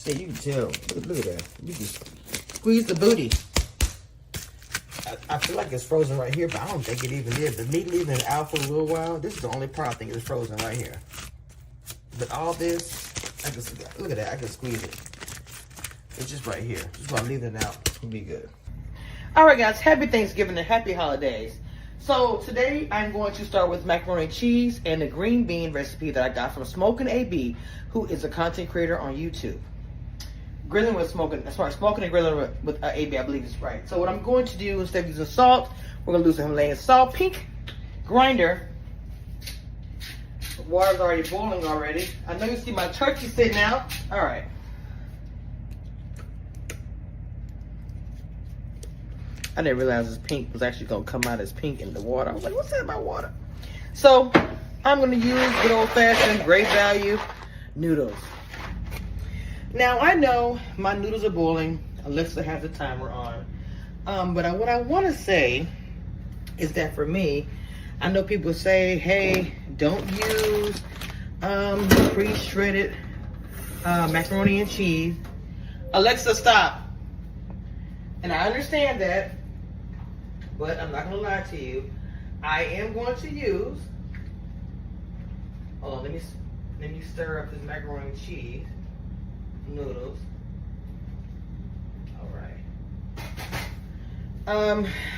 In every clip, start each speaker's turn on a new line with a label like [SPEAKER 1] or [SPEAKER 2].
[SPEAKER 1] See, you can tell. Look at that. You can squeeze the booty. I feel like it's frozen right here, but I don't think it even is. The meat leaving it out for a little while. This is the only part I think is frozen right here. But all this, I can look at that. I can squeeze it. It's just right here. Just while I'm leaving it out, it'll be good. All right, guys. Happy Thanksgiving and happy holidays. So today I'm going to start with macaroni and cheese and the green bean recipe that I got from Smoking AB, who is a content creator on YouTube. Grilling with smoking, as far as smoking and grilling with AB, I believe is right. So what I'm going to do, instead of using salt, we're going to do some Himalayan salt, pink grinder. The water's already boiling already. I know you see my turkey sitting out. All right. I didn't realize this pink was actually going to come out as pink in the water. I was like, what's that about water? So I'm going to use good old-fashioned, great value noodles. Now, I know my noodles are boiling. Alexa has the timer on. But what I want to say is that for me, I know people say, hey, don't use pre-shredded macaroni and cheese. Alexa, stop. And I understand that, but I'm not going to lie to you. I am going to use, hold on, let me stir up this macaroni and cheese. Noodles. All right.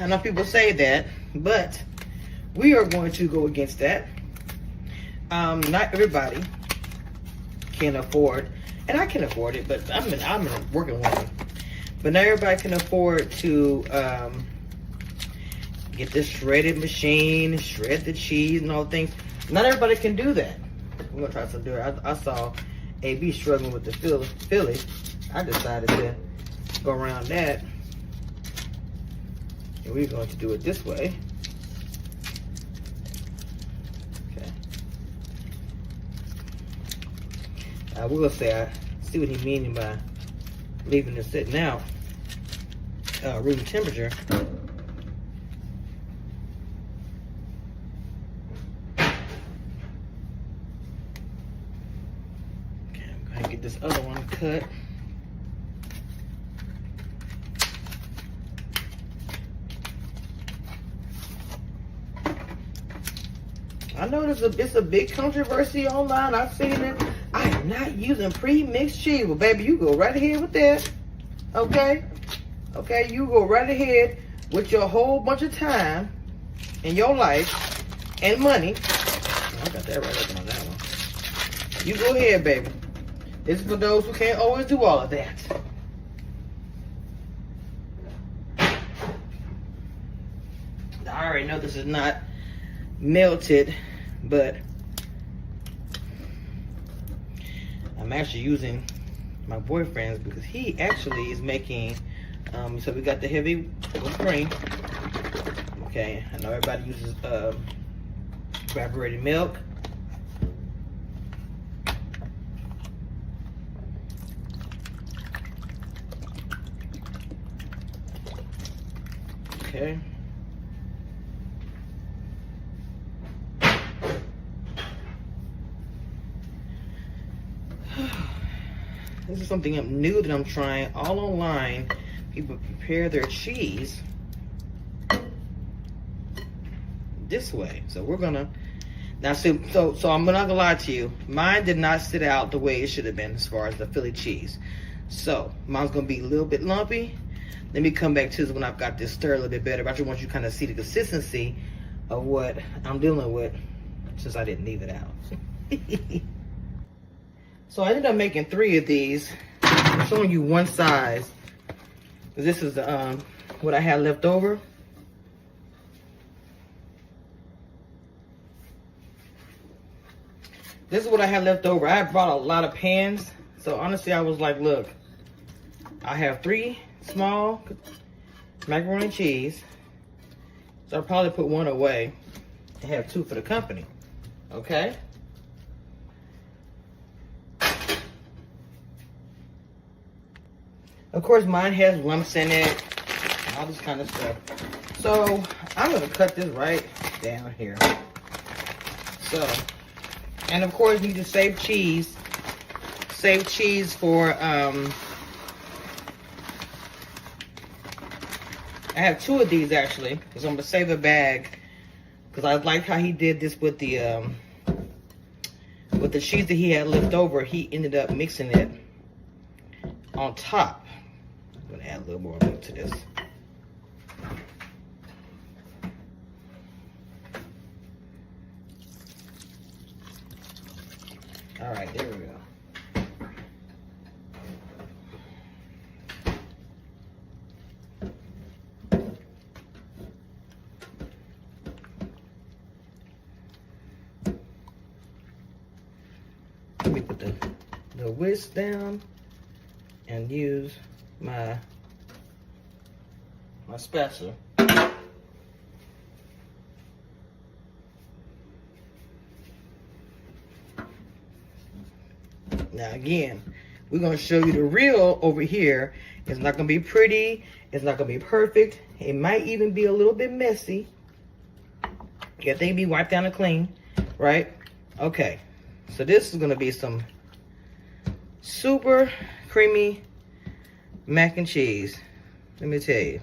[SPEAKER 1] I know people say that, but we are going to go against that. Not everybody can afford, and I can afford it, but I'm a working woman. But not everybody can afford to get this shredded machine, shred the cheese and all things. Not everybody can do that. We're gonna try some different. I saw AB struggling with the Philly. I decided to go around that. And we're going to do it this way. Okay. We're going to say, I see what he meaning by leaving it sitting out. Room temperature. Get this other one cut. I know it's a big controversy online. I've seen it. I am not using pre-mixed cheese. Well, baby, you go right ahead with that. Okay? Okay, you go right ahead with your whole bunch of time in your life and money. I got that right up on that one. You go ahead, baby. This is for those who can't always do all of that. I already know this is not melted, but I'm actually using my boyfriend's because he actually is making, so we got the heavy whipped cream. Okay, I know everybody uses evaporated milk. Okay. This is something new that I'm trying all online. People prepare their cheese this way. So we're gonna now see. So I'm not gonna lie to you. Mine did not sit out the way it should have been as far as the Philly cheese. So mine's gonna be a little bit lumpy. Let me come back to this when I've got this stirred a little bit better. But I just want you to kind of see the consistency of what I'm dealing with since I didn't leave it out. So I ended up making 3 of these. I'm showing you one size. This is the what I had left over. This is what I had left over. I had brought a lot of pans. So honestly, I was like, look, I have 3 small macaroni and cheese. So I'll probably put 1 away and have 2 for the company. Okay? Of course, mine has lumps in it, and all this kind of stuff. So I'm gonna cut this right down here. So, and of course, you need to save cheese. save cheese for, I have 2 of these actually, because I'm gonna save a bag. Because I like how he did this with the cheese that he had left over. He ended up mixing it on top. I'm gonna add a little more milk to this. All right, there we go. Let me put the whisk down and use my spatula. Now again, we're gonna show you the real over here. It's not gonna be pretty. It's not gonna be perfect. It might even be a little bit messy. Everything be wiped down and clean, right? Okay, so this is gonna be some super creamy mac and cheese. Let me tell you.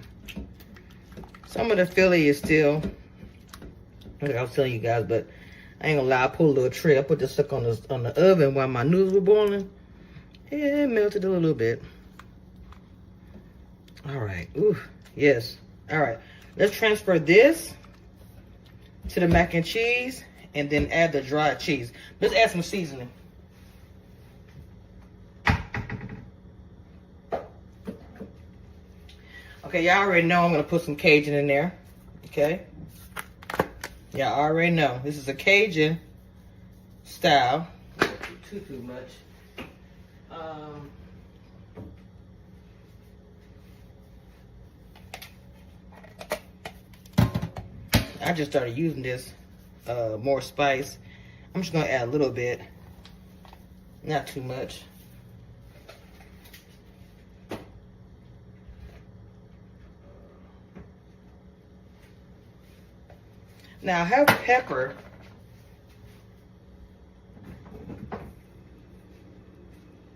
[SPEAKER 1] Some of the Philly is still, like I was telling you guys, but I ain't gonna lie, I pulled a little trick. I put this stuff on the oven while my noodles were boiling. It melted a little bit. All right, ooh, yes. All right, let's transfer this to the mac and cheese and then add the dried cheese. Let's add some seasoning. Okay, y'all already know I'm gonna put some Cajun in there, okay? Y'all already know. This is a Cajun style. Don't do too much. I just started using this more spice. I'm just gonna add a little bit, not too much. Now I have pepper.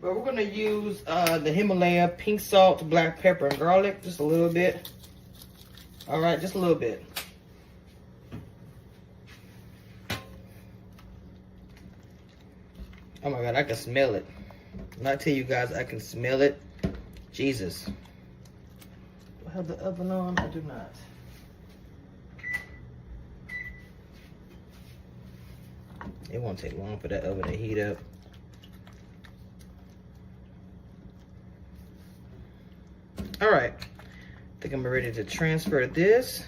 [SPEAKER 1] But we're gonna use the Himalaya pink salt, black pepper, and garlic, just a little bit. All right, just a little bit. Oh my God, I can smell it. When I tell you guys, I can smell it. Jesus. Do I have the oven on? I do not. It won't take long for that oven to heat up. All right, I think I'm ready to transfer this.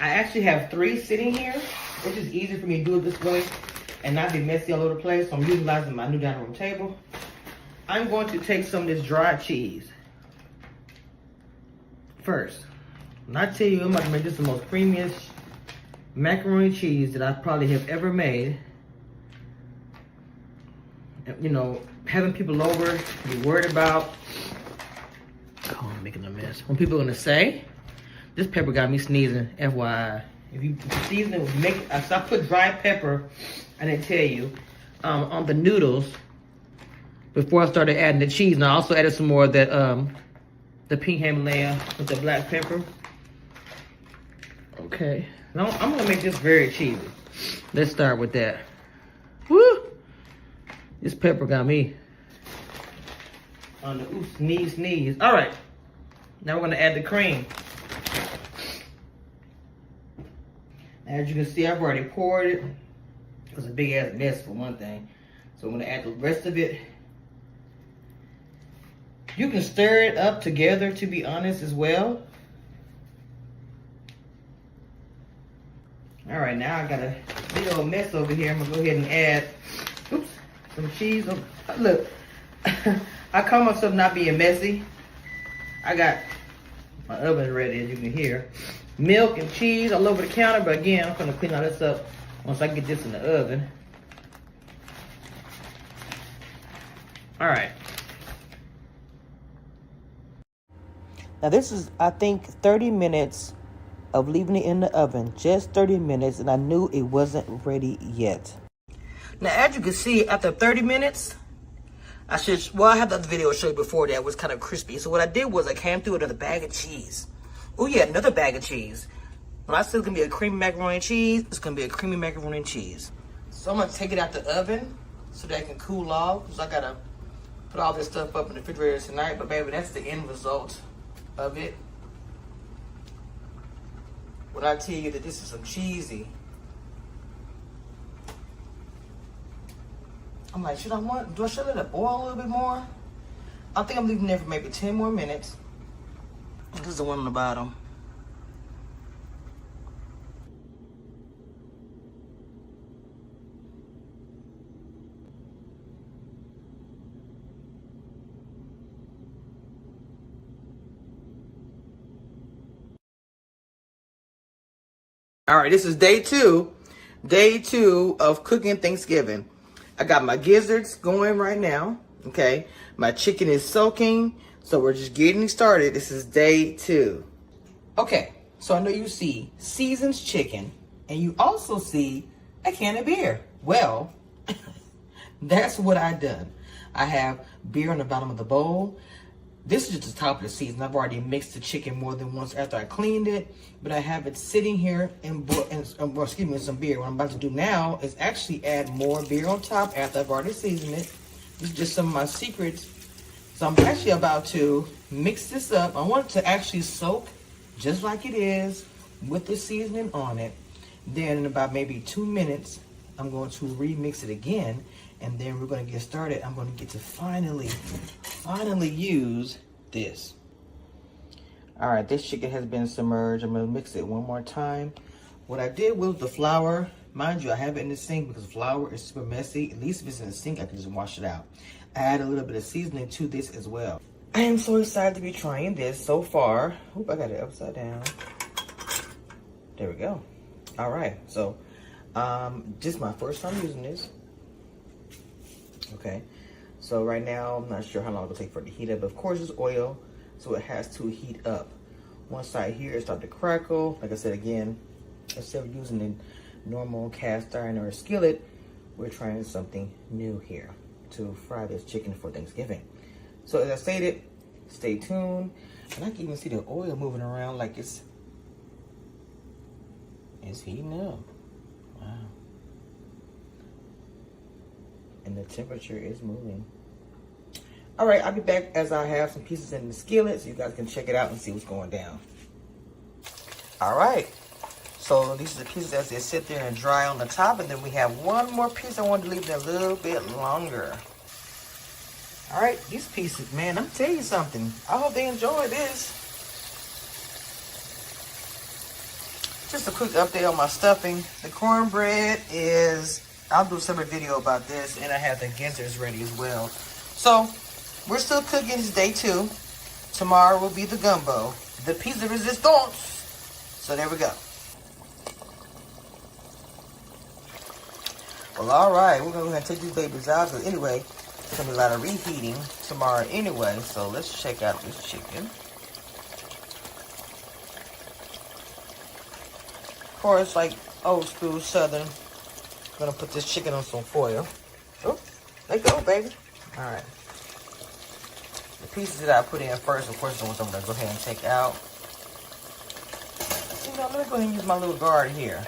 [SPEAKER 1] I actually have 3 sitting here, which is easy for me to do it this way and not be messy all over the place. So I'm utilizing my new dining room table. I'm going to take some of this dried cheese first. When I tell you I'm about to make this the most creamiest macaroni cheese that I probably have ever made. You know, having people over, you're worried about, oh, I'm making a mess. When people are gonna say, this pepper got me sneezing, FYI. If you season it with so I put dry pepper, I didn't tell you, on the noodles before I started adding the cheese. And I also added some more of that, the pink Himalaya with the black pepper. Okay, now I'm gonna make this very cheesy. Let's start with that. Woo! This pepper got me on the sneeze. All right, now we're gonna add the cream. As you can see, I've already poured it. It was a big ass mess for one thing. So I'm gonna add the rest of it. You can stir it up together, to be honest, as well. All right, now I got a big old mess over here. I'm gonna go ahead and add, oops, some cheese. Look, I call myself not being messy. I got my oven ready, as you can hear. Milk and cheese all over the counter, but again, I'm gonna clean all this up once I get this in the oven. All right, Now this is, I think, 30 minutes of leaving it in the oven. Just 30 minutes, and I knew it wasn't ready yet. Now, as you can see, after 30 minutes, I have the other video to show you before that was kind of crispy. So what I did was I came through another bag of cheese. Oh yeah, another bag of cheese. When I said it's gonna be a creamy macaroni and cheese, it's gonna be a creamy macaroni and cheese. So I'm gonna take it out the oven so that it can cool off, because I gotta put all this stuff up in the refrigerator tonight. But baby, that's the end result of it. When I tell you that this is some cheesy, I'm like, should I let it boil a little bit more? I think I'm leaving there for maybe 10 more minutes. This is the one on the bottom. All right, this is day two of cooking Thanksgiving. I got my gizzards going right now, okay? My chicken is soaking, so we're just getting started. This is day 2. Okay, so I know you see seasoned chicken, and you also see a can of beer. Well, that's what I done. I have beer on the bottom of the bowl. This is just the top of the season. I've already mixed the chicken more than once after I cleaned it, but I have it sitting here and some beer. What I'm about to do now is actually add more beer on top after I've already seasoned it. This is just some of my secrets. So I'm actually about to mix this up. I want it to actually soak just like it is with the seasoning on it. Then in about maybe 2 minutes, I'm going to remix it again, and then we're going to get started. I'm going to get to finally use this. All right, this chicken has been submerged. I'm going to mix it one more time. What I did was the flour, mind you, I have it in the sink because flour is super messy. At least if it's in the sink, I can just wash it out. I add a little bit of seasoning to this as well. I am so excited to be trying this so far. Oop, I got it upside down. There we go. All right, so this is my first time using this. Okay, so right now I'm not sure how long it'll take for it to heat up, but of course it's oil, so it has to heat up. One side here it started to crackle. Like I said again, instead of using the normal cast iron or a skillet, we're trying something new here to fry this chicken for Thanksgiving. So as I stated, stay tuned. And I can even see the oil moving around like it's heating up. Wow. And the temperature is moving. All right, I'll be back as I have some pieces in the skillet so you guys can check it out and see what's going down. All right, so these are the pieces as they sit there and dry on the top, and then we have one more piece I wanted to leave there a little bit longer. All right, these pieces, man, I'm telling you something. I hope they enjoy this. Just a quick update on my stuffing. The cornbread is, I'll do a separate video about this, and I have the gizzards ready as well. So, we're still cooking. It's day 2. Tomorrow will be the gumbo, the piece de resistance. So there we go. Well, all right, we're gonna take these babies out. But anyway, it's gonna be a lot of reheating tomorrow anyway. So let's check out this chicken. Of course, like old school Southern, I'm gonna put this chicken on some foil. Oh, there you go, baby. All right. The pieces that I put in first, of course, the ones I'm gonna go ahead and take out. You know, let me go ahead and use my little guard here.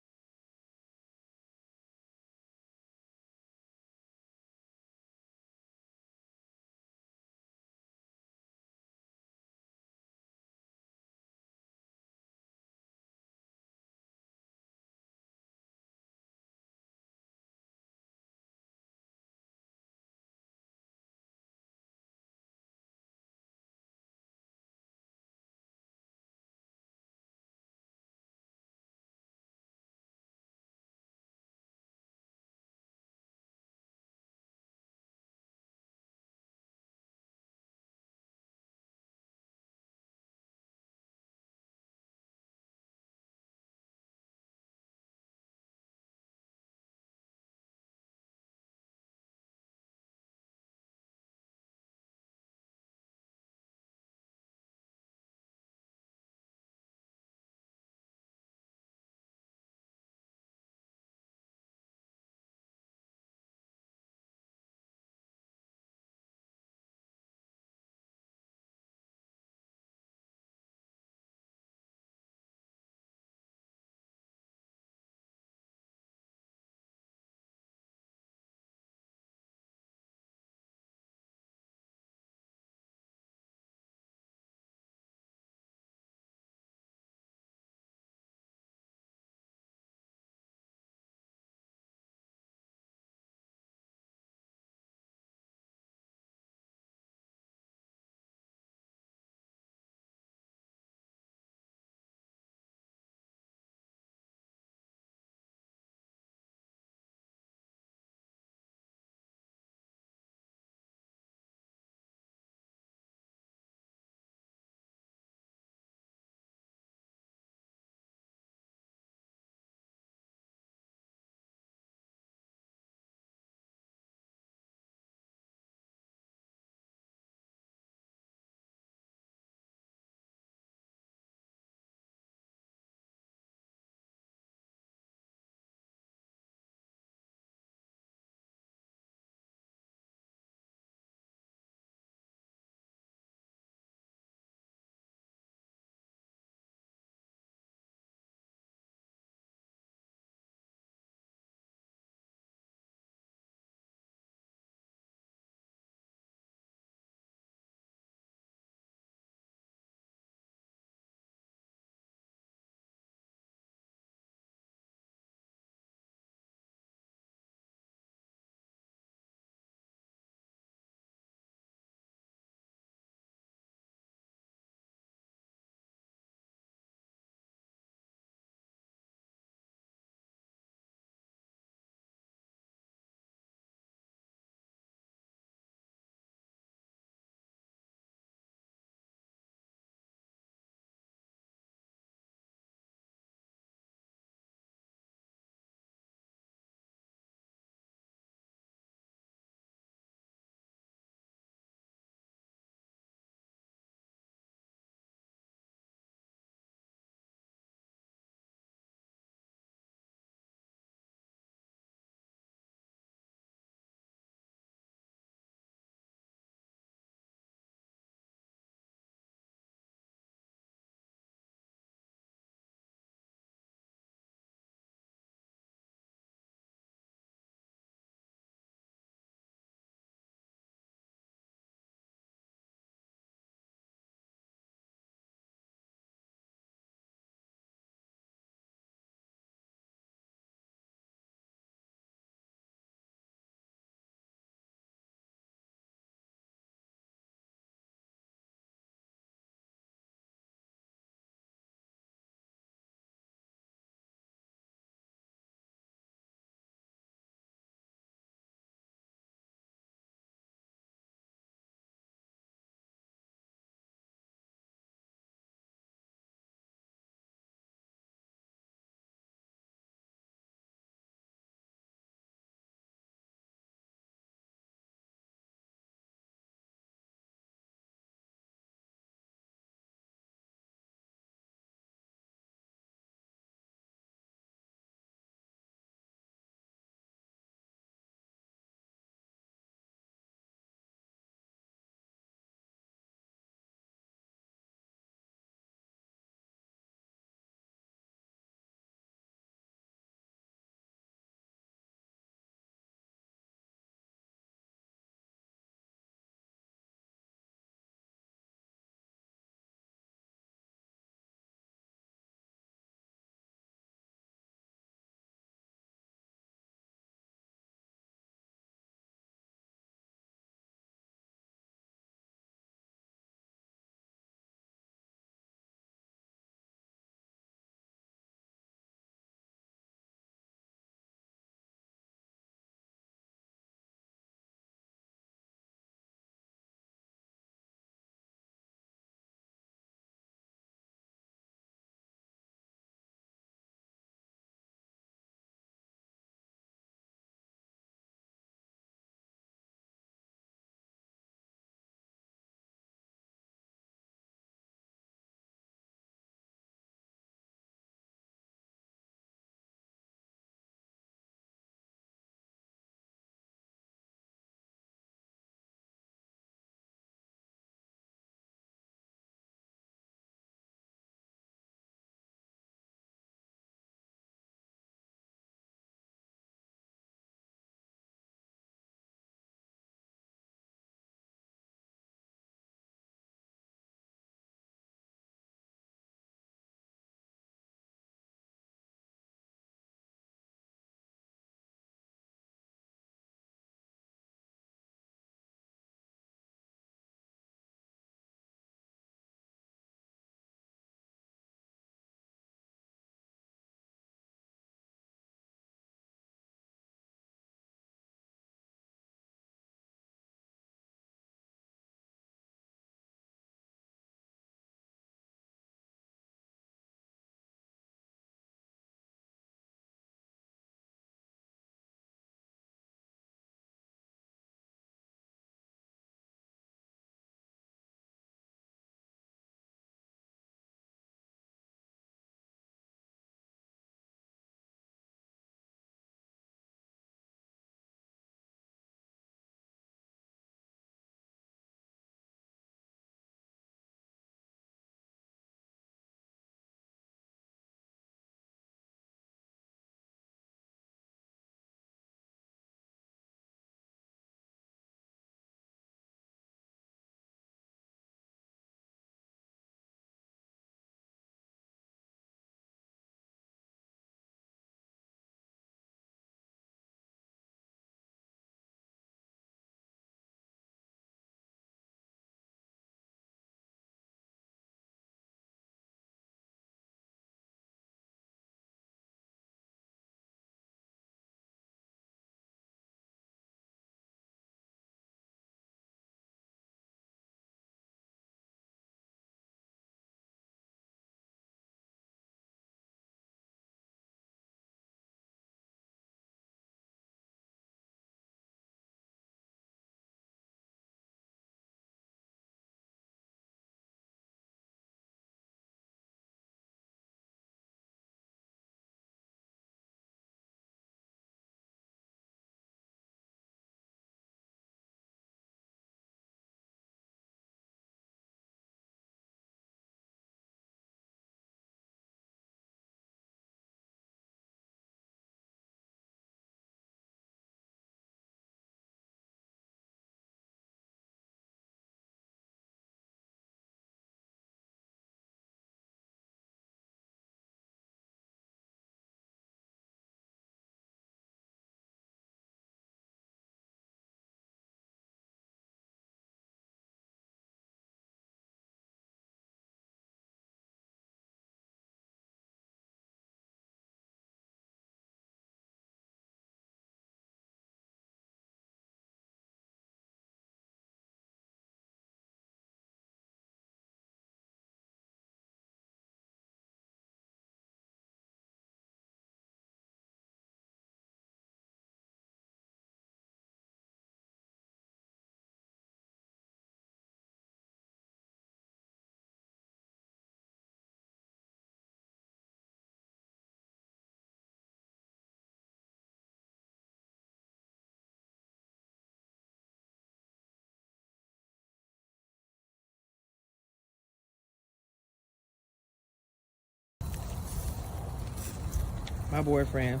[SPEAKER 1] My boyfriend,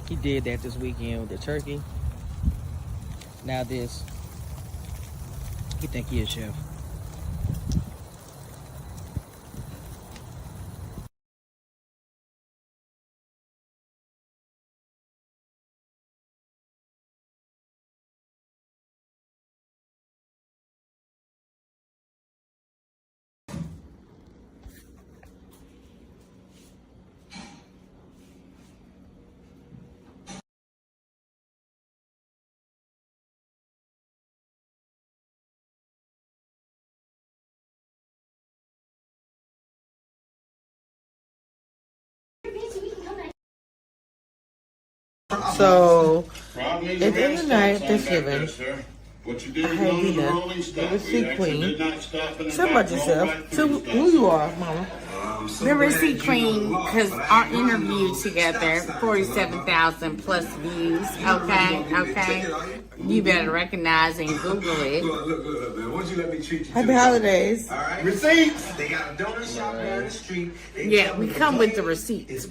[SPEAKER 1] he did that this weekend with the turkey. Now this. He think he a chef. So, at the end of the night, Thanksgiving, I had dinner with Receipt Queen. Tell about yourself. Tell who you are, Mama.
[SPEAKER 2] The Receipt Queen, because our interview together, 47,000 plus views. Okay. You better recognize and Google it.
[SPEAKER 3] Look, man. Why don't you let me treat you?
[SPEAKER 1] Happy holidays.
[SPEAKER 3] All right. Receipts. They got a donut shop down the street.
[SPEAKER 2] Yeah, we come with the receipts.